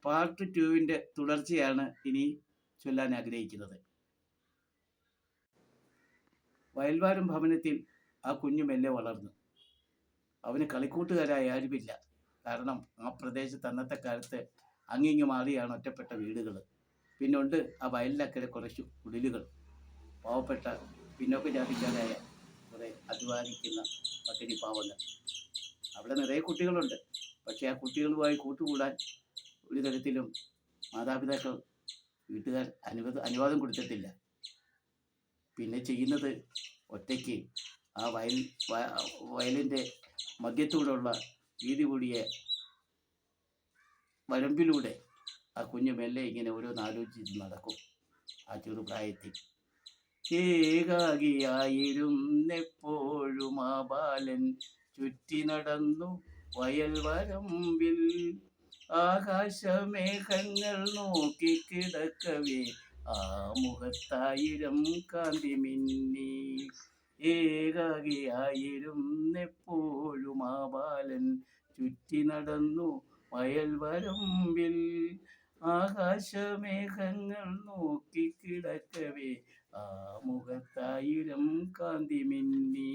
Part 2 തുടർച്ചയാണ് ഇനി ചൊല്ലാൻ ആഗ്രഹിക്കുന്നത്. വയൽവാരം ഭവനത്തിൽ ആ കുഞ്ഞു മെല്ലെ വളർന്നു. അവന് കളിക്കൂട്ടുകാരായി ആരുമില്ല. കാരണം ആ പ്രദേശത്ത് അന്നത്തെ കാലത്ത് അങ്ങിങ്ങ് മാറിയാണ് ഒറ്റപ്പെട്ട വീടുകൾ. പിന്നുണ്ട് ആ വയലിനക്കരെ കുറച്ച് കുടിലുകൾ. പാവപ്പെട്ട പിന്നോക്ക ജാതിക്കാരായ കുറേ അധ്വാനിക്കുന്ന പട്ടിണി പാവങ്ങൾ. അവിടെ നിറയെ കുട്ടികളുണ്ട്. പക്ഷേ ആ കുട്ടികളുമായി കൂട്ടുകൂടാൻ ഒരു തരത്തിലും മാതാപിതാക്കൾ, വീട്ടുകാർ അനുവാദം കൊടുത്തിട്ടില്ല. പിന്നെ ചെയ്യുന്നത് ഒറ്റയ്ക്ക് ആ വയലിൻ്റെ മധ്യത്തൂടെയുള്ള വീതി കൂടിയ വരമ്പിലൂടെ ആ കുഞ്ഞു മെല്ലെ ഇങ്ങനെ ഓരോന്നാലോചിച്ച് നടക്കും. ആ ചെറുപ്രായത്തിൽ ഏകാകിയായിരുന്നെപ്പോഴും ആ ബാലൻ ചുറ്റി നടന്നു വയൽ വരമ്പിൽ. ആകാശമേഘങ്ങൾ നോക്കിക്കിടക്കവേ ആ മുഖത്തായിരം കാന്തി മിന്നി. ഏകാകിയായിരുന്നെപ്പോഴും ആ ബാലൻ ചുറ്റി നടന്നു വയൽ വരമ്പിൽ. ആകാശമേഘങ്ങൾ നോക്കിക്കിടക്കവേ ആ മുഖത്തായിരം കാന്തി മിന്നി.